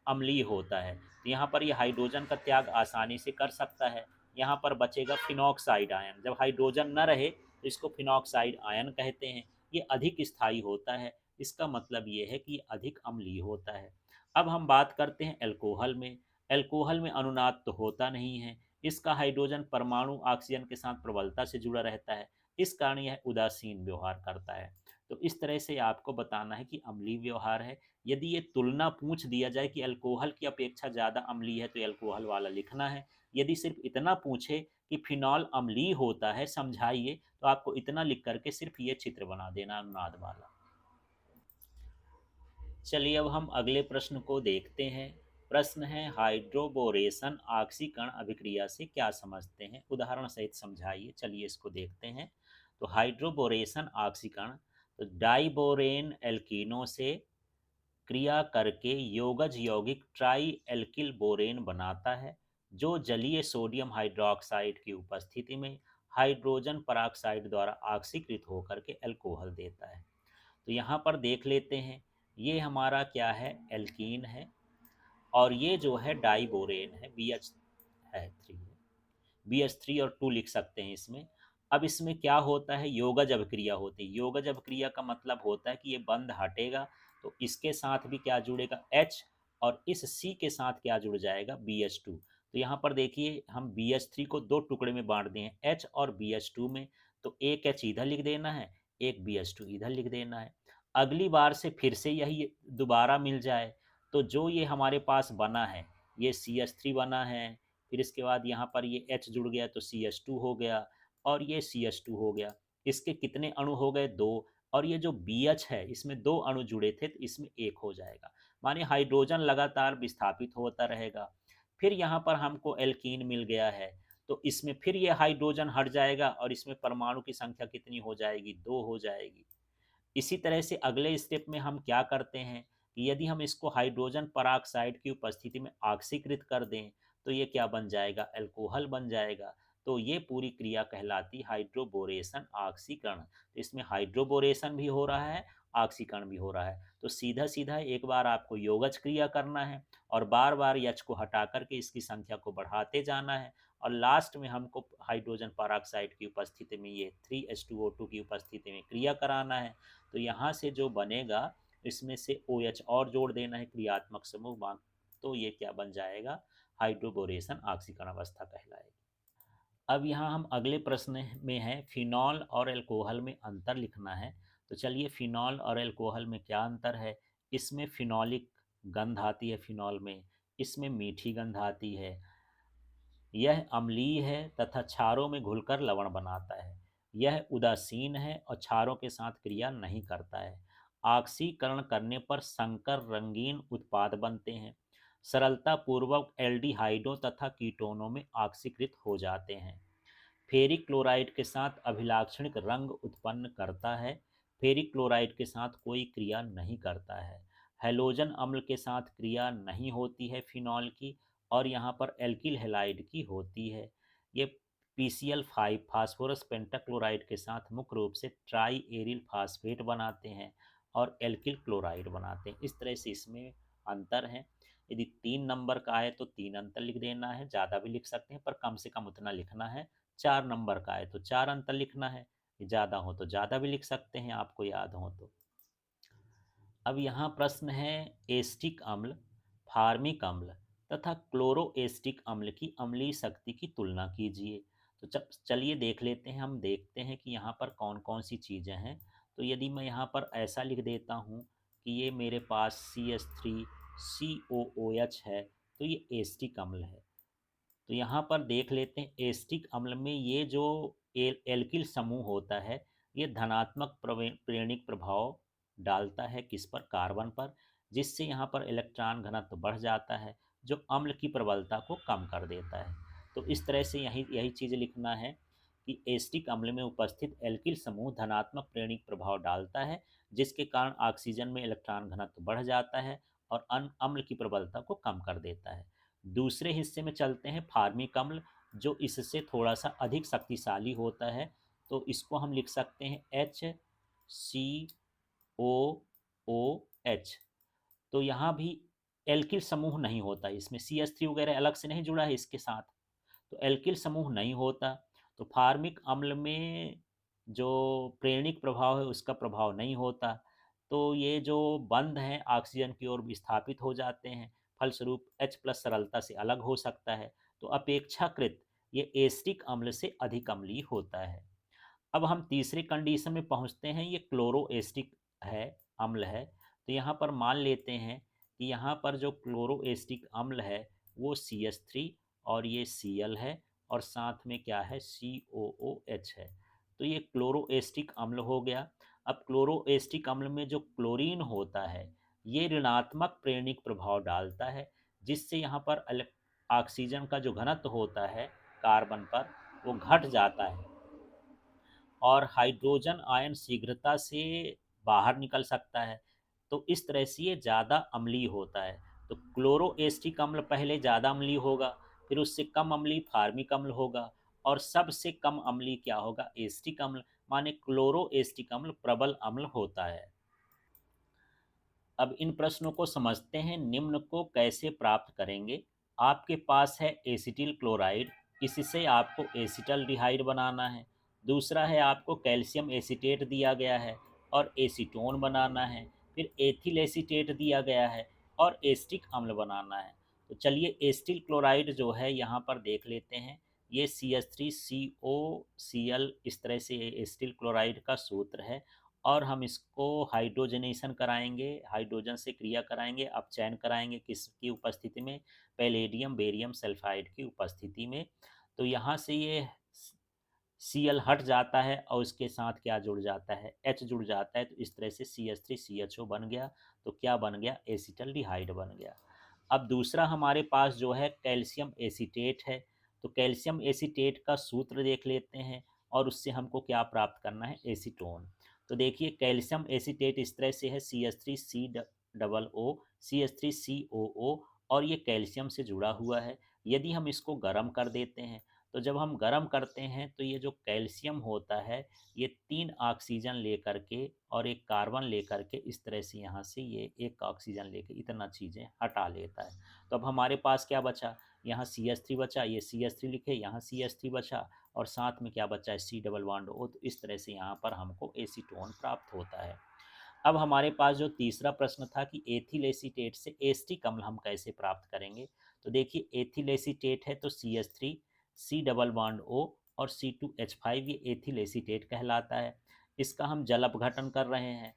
अम्लीय होता है। तो यहाँ पर ये हाइड्रोजन का त्याग आसानी से कर सकता है। यहाँ पर बचेगा फिनॉक्साइड आयन। जब हाइड्रोजन न रहे तो इसको फिनॉक्साइड आयन कहते हैं। ये अधिक स्थायी होता है। इसका मतलब ये है कि ये अधिक अम्लीय होता है। अब हम बात करते हैं अल्कोहल में। अल्कोहल में अनुनाद तो होता नहीं है। इसका हाइड्रोजन परमाणु ऑक्सीजन के साथ प्रबलता से जुड़ा रहता है। इस कारण यह उदासीन व्यवहार करता है। तो इस तरह से आपको बताना है कि अम्लीय व्यवहार है। यदि ये तुलना पूछ दिया जाए कि अल्कोहल की अपेक्षा ज़्यादा अम्लीय है, तो अल्कोहल वाला लिखना है। यदि सिर्फ इतना पूछे कि फिनॉल अम्लीय होता है समझाइए, तो आपको इतना लिख करके सिर्फ ये चित्र बना देना अनुनाद वाला। चलिए अब हम अगले प्रश्न को देखते हैं। प्रश्न है, हाइड्रोबोरेशन ऑक्सीकरण अभिक्रिया से क्या समझते हैं, उदाहरण सहित समझाइए। चलिए इसको देखते हैं। तो हाइड्रोबोरेशन ऑक्सीकरण, तो डाइबोरेन एल्कीनों से क्रिया करके योगज यौगिक ट्राई एल्किल बोरेन बनाता है, जो जलीय सोडियम हाइड्रोक्साइड की उपस्थिति में हाइड्रोजन पराक्साइड द्वारा ऑक्सीकृत होकर के अल्कोहल देता है। तो यहाँ पर देख लेते हैं, ये हमारा क्या है, एल्कीन है, और ये जो है डाइबोरेन है, BH है 3 है, BH3 और 2 लिख सकते हैं इसमें। अब इसमें क्या होता है, योगज अभिक्रिया होती है। योगज अभिक्रिया का मतलब होता है कि ये बंध हटेगा तो इसके साथ भी क्या जुड़ेगा, H, और इस सी के साथ क्या जुड़ जाएगा, BH2। तो यहाँ पर देखिए हम BH3 को दो टुकड़े में बांट दिए हैं, H और BH2 में। तो एक H इधर लिख देना है, एक BH2 इधर लिख देना है। अगली बार से फिर से यही दोबारा मिल जाए तो जो ये हमारे पास बना है, ये CH3 बना है, फिर इसके बाद यहाँ पर ये H जुड़ गया तो CH2 हो गया, और ये CH2 हो गया। इसके कितने अणु हो गए, दो। और ये जो BH है इसमें दो अणु जुड़े थे तो इसमें एक हो जाएगा, माने हाइड्रोजन लगातार विस्थापित होता रहेगा। फिर यहाँ पर हमको एल्कीन मिल गया है, तो इसमें फिर ये हाइड्रोजन हट जाएगा और इसमें परमाणु की संख्या कितनी हो जाएगी, दो हो जाएगी। इसी तरह से अगले स्टेप में हम क्या करते हैं कि यदि हम इसको हाइड्रोजन पराऑक्साइड की उपस्थिति में ऑक्सीकृत कर दें तो ये क्या बन जाएगा, अल्कोहल बन जाएगा। तो ये पूरी क्रिया कहलाती हाइड्रोबोरेशन ऑक्सीकरण। तो इसमें हाइड्रोबोरेशन भी हो रहा है, ऑक्सीकरण भी हो रहा है। तो सीधा सीधा एक बार आपको योगज क्रिया करना है और बार बार यच को हटा करके इसकी संख्या को बढ़ाते जाना है, और लास्ट में हमको हाइड्रोजन पराऑक्साइड की उपस्थिति में ये 3H2O2 की उपस्थिति में क्रिया कराना है। तो यहाँ से जो बनेगा इसमें से OH और जोड़ देना है, क्रियात्मक समूह बांध। तो ये क्या बन जाएगा, हाइड्रोबोरेशन ऑक्सीकरण अवस्था कहलाएगी। अब यहाँ हम अगले प्रश्न में है फिनॉल और अल्कोहल में अंतर लिखना है। तो चलिए फिनॉल और अल्कोहल में क्या अंतर है। इसमें फिनॉलिक गंध आती है फिनॉल में, इसमें मीठी गंध आती है। यह अम्लीय है तथा क्षारों में घुलकर लवण बनाता है। यह उदासीन है और क्षारों के साथ क्रिया नहीं करता है। ऑक्सीकरण करने पर संकर रंगीन उत्पाद बनते हैं। सरलता पूर्वक एल्डिहाइडों तथा कीटोनों में ऑक्सीकृत हो जाते हैं। फेरिक क्लोराइड के साथ अभिलाक्षणिक रंग उत्पन्न करता है। फेरिक क्लोराइड के साथ कोई क्रिया नहीं करता है। हेलोजन अम्ल के साथ क्रिया नहीं होती है फिनॉल की, और यहाँ पर एल्किल हेलाइड की होती है। ये PCl5 फास्फोरस पेंटाक्लोराइड के साथ मुख्य रूप से ट्राई एरिल फास्फेट बनाते हैं और एल्किल क्लोराइड बनाते हैं। इस तरह से इसमें अंतर है। यदि 3 नंबर का है तो 3 अंतर लिख देना है, ज़्यादा भी लिख सकते हैं पर कम से कम उतना लिखना है। 4 नंबर का है तो 4 अंतर लिखना है, ज़्यादा हो तो ज़्यादा भी लिख सकते हैं आपको याद हो तो। अब यहाँ प्रश्न है एस्टिक अम्ल, फार्मिक अम्ल तथा क्लोरोएस्टिक अम्ल की अम्लीय शक्ति की तुलना कीजिए। तो चलिए देख लेते हैं, हम देखते हैं कि यहाँ पर कौन कौन सी चीज़ें हैं। तो यदि मैं यहाँ पर ऐसा लिख देता हूँ कि ये मेरे पास CH3COOH है तो ये एस्टिक अम्ल है। तो यहाँ पर देख लेते हैं एस्टिक अम्ल में ये जो एल्किल समूह होता है ये धनात्मक प्रेरणिक प्रभाव डालता है किस पर, कार्बन पर, जिससे यहाँ पर इलेक्ट्रॉन घनत्व बढ़ जाता है जो अम्ल की प्रबलता को कम कर देता है। तो इस तरह से यही यही चीज़ लिखना है कि एस्टिक अम्ल में उपस्थित एल्किल समूह धनात्मक प्रेरणिक प्रभाव डालता है जिसके कारण ऑक्सीजन में इलेक्ट्रॉन घनत्व बढ़ जाता है और अम्ल की प्रबलता को कम कर देता है। दूसरे हिस्से में चलते हैं फार्मिक अम्ल, जो इससे थोड़ा सा अधिक शक्तिशाली होता है। तो इसको हम लिख सकते हैं HCOOH। तो यहाँ भी एल्किल समूह नहीं होता, इसमें CH3 वगैरह अलग से नहीं जुड़ा है इसके साथ, तो एल्किल समूह नहीं होता। तो फार्मिक अम्ल में जो प्रेरणिक प्रभाव है उसका प्रभाव नहीं होता। तो ये जो बंध हैं ऑक्सीजन की ओर विस्थापित हो जाते हैं, फलस्वरूप H+ सरलता से अलग हो सकता है। तो अपेक्षाकृत ये एस्टिक अम्ल से अधिक अम्लीय होता है। अब हम तीसरे कंडीशन में पहुंचते हैं, ये क्लोरोएस्टिक है, अम्ल है। तो यहाँ पर मान लेते हैं कि यहाँ पर जो क्लोरोएस्टिक अम्ल है वो CH3 और ये Cl है और साथ में क्या है, COOH है। तो ये क्लोरोएस्टिक अम्ल हो गया। अब क्लोरोएस्टिक अम्ल में जो क्लोरीन होता है ये ऋणात्मक प्रेरणिक प्रभाव डालता है जिससे यहाँ पर ऑक्सीजन का जो घनत्व होता है कार्बन पर वो घट जाता है और हाइड्रोजन आयन शीघ्रता से बाहर निकल सकता है। तो इस तरह से ये ज़्यादा अम्लीय होता है। तो क्लोरोएस्टिक अम्ल पहले ज़्यादा अम्लीय होगा, फिर उससे कम अम्लीय फार्मिक अम्ल होगा, और सबसे कम अम्लीय क्या होगा, एस्टिक अम्ल। माने क्लोरोएस्टिक अम्ल प्रबल अम्ल होता है। अब इन प्रश्नों को समझते हैं, निम्न को कैसे प्राप्त करेंगे। आपके पास है एसिटिल क्लोराइड, इससे आपको एसिटल्डिहाइड बनाना है। दूसरा है आपको कैल्शियम एसीटेट दिया गया है और एसीटोन बनाना है। फिर एथिल एसीटेट दिया गया है, और एसिटिक अम्ल बनाना है। तो चलिए एसिटिल क्लोराइड जो है यहाँ पर देख लेते हैं। ये CH3COCl इस तरह से एसिटिल क्लोराइड का सूत्र है, और हम इसको हाइड्रोजनेशन कराएंगे, हाइड्रोजन से क्रिया कराएंगे। अब चयन कराएंगे किसकी उपस्थिति में? पैलेडियम बेरियम सल्फाइड की उपस्थिति में। तो यहाँ से ये Cl हट जाता है और उसके साथ क्या जुड़ जाता है? H जुड़ जाता है। तो इस तरह से CH3CHO बन गया। तो क्या बन गया? एसिटल्डिहाइड बन गया। अब दूसरा हमारे पास जो है कैल्शियम एसीटेट है। तो कैल्शियम एसीटेट का सूत्र देख लेते हैं, और उससे हमको क्या प्राप्त करना है? एसीटोन। तो देखिए कैल्शियम एसीटेट इस तरह से है, CH3COO, और ये कैल्शियम से जुड़ा हुआ है। यदि हम इसको गर्म कर देते हैं, तो जब हम गर्म करते हैं तो ये जो कैल्शियम होता है, ये 3 ऑक्सीजन लेकर के और एक कार्बन लेकर के इस तरह से यहाँ से ये एक ऑक्सीजन लेके इतना चीज़ें हटा लेता है। तो अब हमारे पास क्या बचा? यहाँ CH3 बचा, ये CH3 लिखे, यहाँ CH3 बचा, और साथ में क्या बचा है? C double bond O। तो इस तरह से यहाँ पर हमको एसीटोन प्राप्त होता है। अब हमारे पास जो तीसरा प्रश्न था कि एथिल एसीटेट से एस्टिक अम्ल हम कैसे प्राप्त करेंगे? तो देखिए एथिल एसीटेट है तो CH3 C double bond O और C2H5, ये एथिल एसीटेट कहलाता है। इसका हम जल अपघटन कर रहे हैं।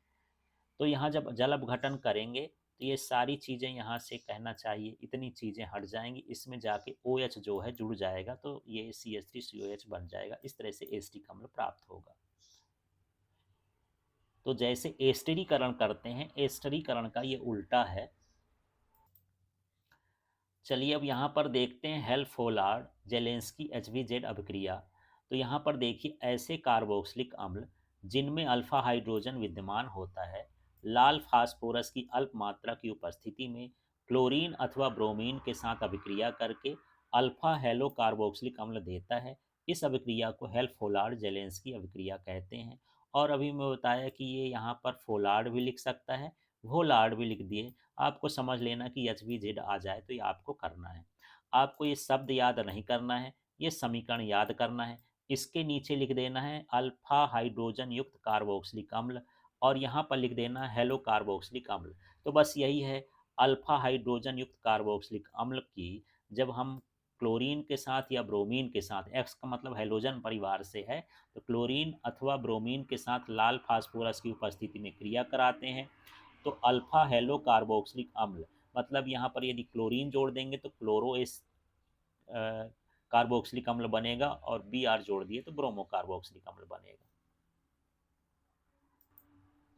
तो यहाँ जब जल अपघटन करेंगे तो ये सारी चीज़ें यहाँ से कहना चाहिए इतनी चीज़ें हट जाएंगी, इसमें जाके OH जो है जुड़ जाएगा, तो ये CH3COH बन जाएगा। इस तरह से एस्टिक अम्ल प्राप्त होगा। तो जैसे एस्टरीकरण करते हैं, एस्टरीकरण का ये उल्टा है। चलिए अब यहाँ पर देखते हैं हेल्फोलार्ड जेलेंस्की HVZ अभिक्रिया। तो यहाँ पर देखिए ऐसे कार्बोक्सिलिक अम्ल जिनमें अल्फा हाइड्रोजन विद्यमान होता है, लाल फास्फोरस की अल्प मात्रा की उपस्थिति में क्लोरीन अथवा ब्रोमीन के साथ अभिक्रिया करके अल्फा हेलो कार्बोक्सिलिक अम्ल देता है। इस अभिक्रिया को हेल्फोलार्ड जेलेंस्की अभिक्रिया कहते हैं। और अभी मैं बताया कि ये यहाँ पर फोलार्ड भी लिख सकता है, वोलार्ड भी लिख दिए। आपको समझ लेना कि HVZ आ जाए तो ये आपको करना है। आपको ये शब्द याद नहीं करना है, ये समीकरण याद करना है। इसके नीचे लिख देना है अल्फा हाइड्रोजन युक्त कार्बोक्सिलिक अम्ल, और यहाँ पर लिख देना है हेलो कार्बोक्सिलिक अम्ल। तो बस यही है। अल्फा हाइड्रोजन युक्त कार्बोक्सिलिक अम्ल की जब हम क्लोरीन के साथ या ब्रोमीन के साथ, एक्स का मतलब हेलोजन परिवार से है, तो क्लोरीन अथवा ब्रोमीन के साथ लाल फास्फोरस की उपस्थिति में क्रिया कराते हैं, तो अल्फा हेलो कार्बोक्सिलिक अम्ल, मतलब यहाँ पर यदि क्लोरीन जोड़ देंगे तो क्लोरो एस कार्बोक्सिलिक अम्ल बनेगा, और Br जोड़ दिए तो ब्रोमो कार्बोक्सिलिक अम्ल बनेगा।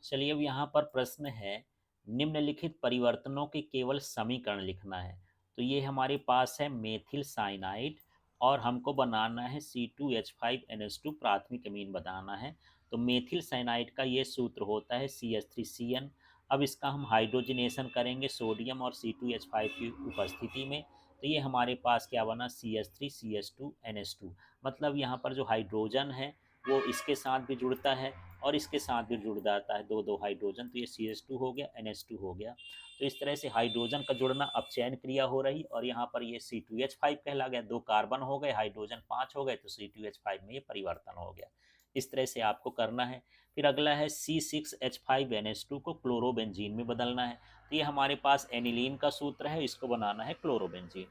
चलिए अब यहाँ पर प्रश्न है, निम्नलिखित परिवर्तनों के केवल समीकरण लिखना है। तो ये हमारे पास है मेथिल साइनाइड, और हमको बनाना है C2H5NH2 प्राथमिक अमीन बनाना है। तो मेथिल साइनाइड का ये सूत्र होता है CH3CN। अब इसका हम हाइड्रोजनेशन करेंगे सोडियम और C2H5 की उपस्थिति में। तो ये हमारे पास क्या बना? CH3CH2NH2। मतलब यहाँ पर जो हाइड्रोजन है वो इसके साथ भी जुड़ता है और इसके साथ भी जुड़ जाता है, दो दो हाइड्रोजन। तो ये CH2 हो गया, NH2 हो गया। तो इस तरह से हाइड्रोजन का जुड़ना अपचयन क्रिया हो रही, और यहाँ पर ये C2H5 कहला गया। दो कार्बन हो गए, हाइड्रोजन 5 हो गए, तो C2H5 में ये परिवर्तन हो गया। इस तरह से आपको करना है। फिर अगला है C6H5NH2 को क्लोरोबेंजीन में बदलना है। तो ये हमारे पास एनिलीन का सूत्र है, इसको बनाना है क्लोरोबेंजीन।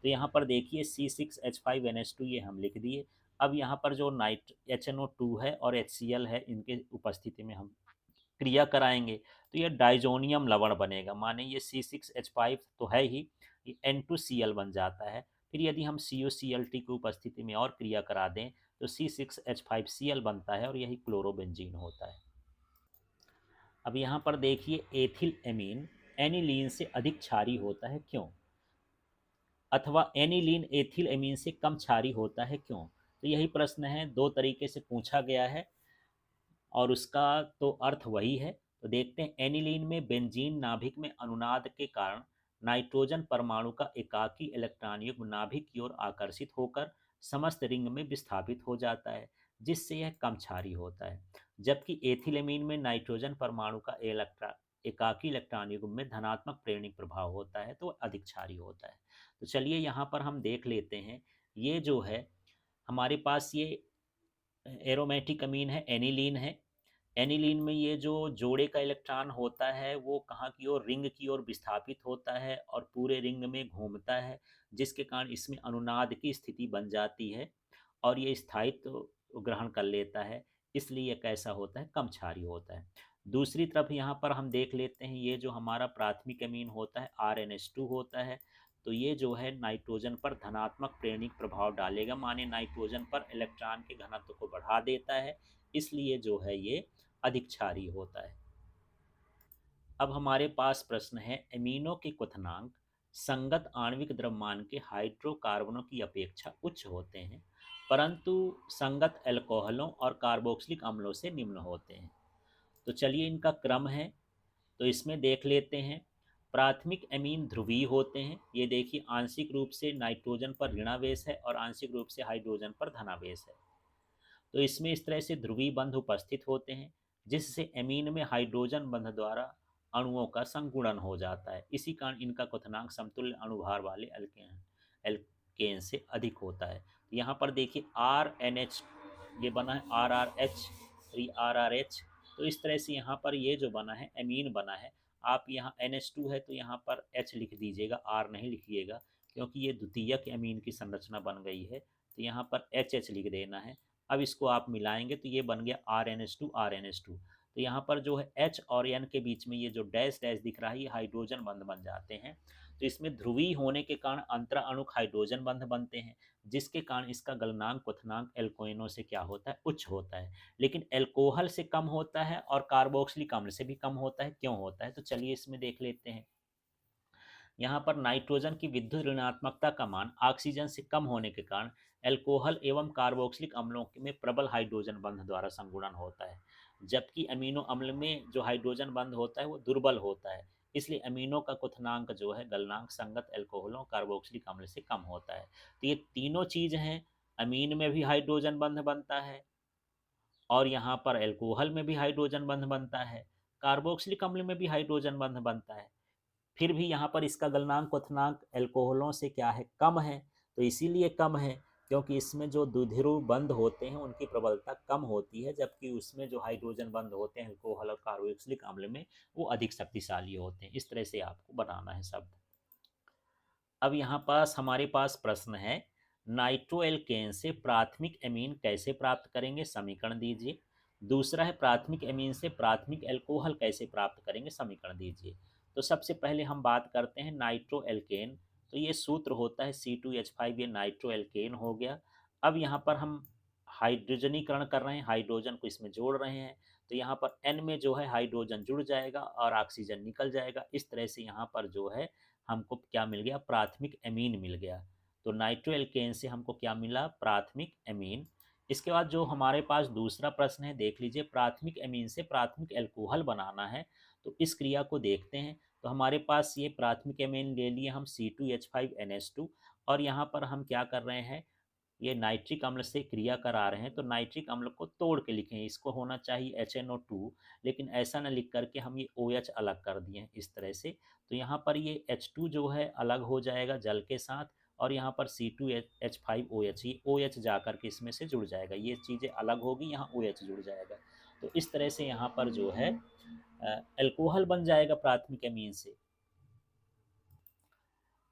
तो यहाँ पर देखिए C6H5NH2 ये हम लिख दिए। अब यहाँ पर जो नाइट HNO2 है और HCl है, इनके उपस्थिति में हम क्रिया कराएंगे, तो ये डाइजोनियम लवण बनेगा। माने ये C6H5 तो है ही, ये N2Cl बन जाता है। फिर यदि हम CuCl2 की उपस्थिति में और क्रिया करा दें तो C6H5Cl बनता है, और यही क्लोरोबेंजीन होता है। अब यहाँ पर देखिए एथिल एमीन एनिलीन से अधिक क्षारी होता है, क्यों? अथवा एनिलीन एथिल एमीन से कम क्षारी होता है, क्यों? तो यही प्रश्न है, दो तरीके से पूछा गया है और उसका तो अर्थ वही है। तो देखते हैं, एनिलीन में बेंजीन नाभिक में अनुनाद के कारण नाइट्रोजन परमाणु का एकाकी इलेक्ट्रॉन युग्म नाभिक की ओर आकर्षित होकर समस्त रिंग में विस्थापित हो जाता है, जिससे यह कम क्षारी होता है। जबकि एथिलेमीन में नाइट्रोजन परमाणु का एकाकी इलेक्ट्रॉन युग्म में धनात्मक प्रेरणिक प्रभाव होता है, तो अधिक क्षारी होता है। तो चलिए यहाँ पर हम देख लेते हैं, ये जो है हमारे पास ये एरोमेटिक अमीन है, एनिलीन है। एनिलीन में ये जो जोड़े का इलेक्ट्रॉन होता है वो कहाँ की ओर, रिंग की ओर विस्थापित होता है और पूरे रिंग में घूमता है, जिसके कारण इसमें अनुनाद की स्थिति बन जाती है और ये स्थायित्व ग्रहण कर लेता है। इसलिए ये कैसा होता है, कम क्षारीय होता है। दूसरी तरफ यहाँ पर हम देख लेते हैं, ये जो हमारा प्राथमिक अमीन होता है RnH2 होता है, तो ये जो है नाइट्रोजन पर धनात्मक प्रेरणिक प्रभाव डालेगा, माने नाइट्रोजन पर इलेक्ट्रॉन के घनत्व को बढ़ा देता है, इसलिए जो है ये अधिक क्षारीय होता है। अब हमारे पास प्रश्न है, एमिनो के क्वथनांक संगत आणविक द्रव्यमान के हाइड्रोकार्बनों की अपेक्षा उच्च होते हैं, परंतु संगत एल्कोहलों और कार्बोक्सिलिक अम्लों से निम्न होते हैं। तो चलिए इनका क्रम है, तो इसमें देख लेते हैं। प्राथमिक एमीन ध्रुवीय होते हैं, ये देखिए आंशिक रूप से नाइट्रोजन पर ऋणावेश है और आंशिक रूप से हाइड्रोजन पर धनावेश है। तो इसमें इस तरह से ध्रुवीय बंध उपस्थित होते हैं, जिससे एमीन में हाइड्रोजन बंध द्वारा अणुओं का संगुणन हो जाता है। इसी कारण इनका क्वथनांक समतुल्य अणुभार वाले एल्केन से अधिक होता है। तो यहाँ पर देखिए RNH ये बना है RRH, 3RRH। तो इस तरह से यहाँ पर ये जो बना है एमीन बना है। आप यहाँ NH2 है तो यहाँ पर H लिख दीजिएगा, R नहीं लिखिएगा, क्योंकि ये द्वितीयक एमीन की संरचना बन गई है, तो यहाँ पर HH लिख देना है। अब इसको आप मिलाएंगे तो ये बन गया RnH2 RnH2। तो यहाँ पर जो है H और N के बीच में ये जो डैश डैश दिख रहा है, ये हाइड्रोजन बंध बन जाते हैं। तो इसमें ध्रुवीय होने के कारण अंतरा अणुक हाइड्रोजन बंध बनते हैं, जिसके कारण इसका गलनांक क्वथनांक एल्कोइनों से क्या होता है, उच्च होता है। लेकिन एल्कोहल से कम होता है और कार्बोक्सिलिक अम्ल से भी कम होता है। क्यों होता है, तो चलिए इसमें देख लेते हैं। यहाँ पर नाइट्रोजन की विद्युत ऋणात्मकता का मान ऑक्सीजन से कम होने के कारण एल्कोहल एवं कार्बोक्सिलिक अम्लों में प्रबल हाइड्रोजन बंध द्वारा संगुणन होता है, जबकि अमीनो अम्ल में जो हाइड्रोजन बंध होता है वो दुर्बल होता है। इसलिए अमीनो का क्वथनांक जो है गलनांक संगत एल्कोहलों कार्बोक्सिलिक अम्ल से कम होता है। तो ये तीनों चीज हैं, अमीन में भी हाइड्रोजन बंध बनता है और यहाँ पर एल्कोहल में भी हाइड्रोजन बंध बनता है, कार्बोक्सिलिक अम्ल में भी हाइड्रोजन बंध बनता है। फिर भी यहाँ पर इसका गलनांक क्वथनांक एल्कोहलों से क्या है, कम है। तो इसीलिए कम है क्योंकि इसमें जो द्विध्रुव बंध होते हैं उनकी प्रबलता कम होती है, जबकि उसमें जो हाइड्रोजन बंध होते हैं एल्कोहल और कार्बोक्सिलिक अम्ल में, वो अधिक शक्तिशाली होते हैं। इस तरह से आपको बनाना है शब्द। अब यहाँ पास हमारे पास प्रश्न है, नाइट्रोएल्केन से प्राथमिक एमीन कैसे प्राप्त करेंगे, समीकरण दीजिए। दूसरा है, प्राथमिक एमीन से प्राथमिक एल्कोहल कैसे प्राप्त करेंगे, समीकरण दीजिए। तो सबसे पहले हम बात करते हैं नाइट्रोएल्केन। तो ये सूत्र होता है C2H5, ये नाइट्रोएल्केन हो गया। अब यहाँ पर हम हाइड्रोजनीकरण कर रहे हैं, हाइड्रोजन को इसमें जोड़ रहे हैं। तो यहाँ पर N में जो है हाइड्रोजन जुड़ जाएगा और ऑक्सीजन निकल जाएगा। इस तरह से यहाँ पर जो है हमको क्या मिल गया, प्राथमिक एमीन मिल गया। तो नाइट्रो एल्केन से हमको क्या मिला, प्राथमिक एमीन। इसके बाद जो हमारे पास दूसरा प्रश्न है, देख लीजिए, प्राथमिक एमीन से प्राथमिक एल्कोहल बनाना है। तो इस क्रिया को देखते हैं। तो हमारे पास ये प्राथमिक एमीन ले लिए हम C2H5NH2, और यहाँ पर हम क्या कर रहे हैं, ये नाइट्रिक अम्ल से क्रिया करा रहे हैं। तो नाइट्रिक अम्ल को तोड़ के लिखें, इसको होना चाहिए HNO2, लेकिन ऐसा ना लिख करके हम ये OH अलग कर दिए हैं इस तरह से। तो यहाँ पर ये H2 जो है अलग हो जाएगा जल के साथ, और यहाँ पर C2H5OH, ये OH जा करके इसमें से जुड़ जाएगा, ये चीज़ें अलग होगी, यहाँ OH जुड़ जाएगा। तो इस तरह से यहाँ पर जो है एल्कोहल बन जाएगा प्राथमिक एमीन से।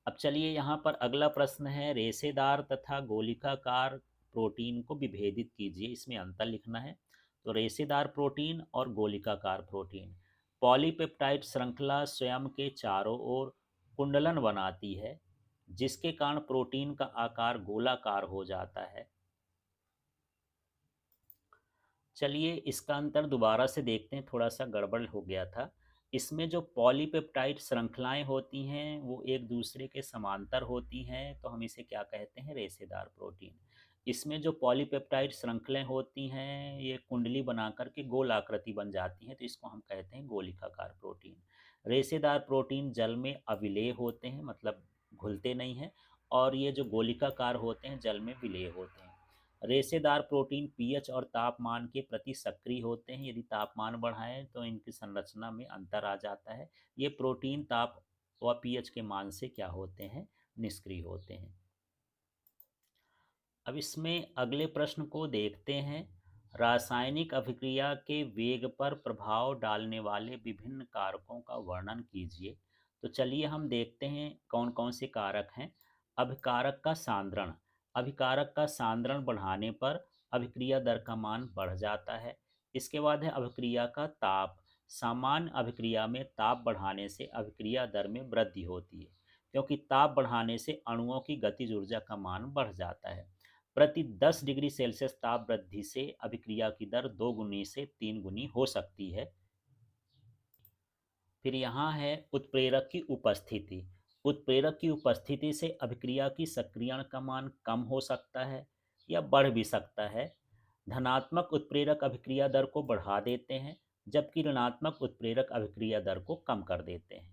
अब चलिए यहाँ पर अगला प्रश्न है, रेशेदार तथा गोलिकाकार प्रोटीन को विभेदित कीजिए, इसमें अंतर लिखना है। तो रेशेदार प्रोटीन और गोलिकाकार प्रोटीन, पॉलीपेप्टाइड श्रृंखला स्वयं के चारों ओर कुंडलन बनाती है, जिसके कारण प्रोटीन का आकार गोलाकार हो जाता है। चलिए इसका अंतर दोबारा से देखते हैं, थोड़ा सा गड़बड़ हो गया था। इसमें जो पॉलीपेप्टाइड श्रृंखलाएं होती हैं वो एक दूसरे के समांतर होती हैं, तो हम इसे क्या कहते हैं, रेशेदार प्रोटीन। इसमें जो पॉलीपेप्टाइड श्रृंखलाएं होती हैं ये कुंडली बना करके गोल आकृति बन जाती हैं, तो इसको हम कहते हैं गोलिकाकार प्रोटीन। रेशेदार प्रोटीन जल में अविलेय होते हैं, मतलब घुलते नहीं हैं, और ये जो गोलिकाकार होते हैं जल में विलेय होते हैं। रेशेदार प्रोटीन पीएच और तापमान के प्रति सक्रिय होते हैं, यदि तापमान बढ़ाएं तो इनकी संरचना में अंतर आ जाता है। ये प्रोटीन ताप व पीएच के मान से क्या होते हैं, निष्क्रिय होते हैं। अब इसमें अगले प्रश्न को देखते हैं। रासायनिक अभिक्रिया के वेग पर प्रभाव डालने वाले विभिन्न कारकों का वर्णन कीजिए। तो चलिए हम देखते हैं कौन कौन से कारक हैं। अभिकारक का सांद्रण। अभिकारक का सांद्रण बढ़ाने पर अभिक्रिया दर का मान बढ़ जाता है। इसके बाद है अभिक्रिया का ताप। सामान्य अभिक्रिया में ताप बढ़ाने से अभिक्रिया दर में वृद्धि होती है, क्योंकि ताप बढ़ाने से अणुओं की गतिज ऊर्जा का मान बढ़ जाता है। प्रति 10 डिग्री सेल्सियस ताप वृद्धि से अभिक्रिया की दर 2 गुनी से 3 गुनी हो सकती है। फिर यहाँ है उत्प्रेरक की उपस्थिति। उत्प्रेरक की उपस्थिति से अभिक्रिया की सक्रियण का मान कम हो सकता है या बढ़ भी सकता है। धनात्मक उत्प्रेरक अभिक्रिया दर को बढ़ा देते हैं, जबकि ऋणात्मक उत्प्रेरक अभिक्रिया दर को कम कर देते हैं।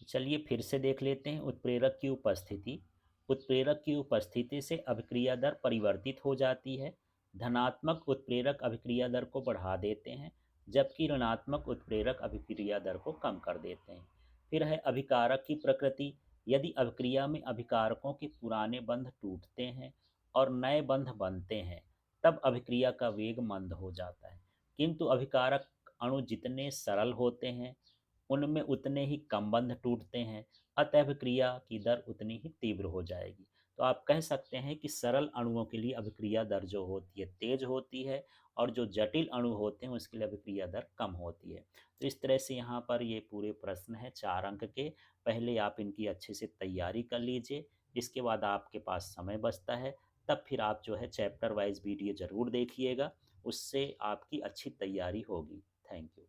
तो चलिए फिर से देख लेते हैं उत्प्रेरक की उपस्थिति। उत्प्रेरक की उपस्थिति से अभिक्रिया दर परिवर्तित हो जाती है। धनात्मक उत्प्रेरक अभिक्रिया दर को बढ़ा देते हैं, जबकि ऋणात्मक उत्प्रेरक अभिक्रिया दर को कम कर देते हैं। फिर है अभिकारक की प्रकृति। यदि अभिक्रिया में अभिकारकों के पुराने बंध टूटते हैं और नए बंध बनते हैं, तब अभिक्रिया का वेग मंद हो जाता है। किंतु अभिकारक अणु जितने सरल होते हैं, उनमें उतने ही कम बंध टूटते हैं, अतः क्रिया की दर उतनी ही तीव्र हो जाएगी। तो आप कह सकते हैं कि सरल अणुओं के लिए अभिक्रिया दर जो होती है तेज होती है, और जो जटिल अणु होते हैं उसके लिए अभिक्रिया दर कम होती है। तो इस तरह से यहाँ पर ये पूरे प्रश्न है 4 अंक के। पहले आप इनकी अच्छे से तैयारी कर लीजिए, इसके बाद आपके पास समय बचता है तब फिर आप जो है चैप्टर वाइज वीडियो ज़रूर देखिएगा, उससे आपकी अच्छी तैयारी होगी। Thank you.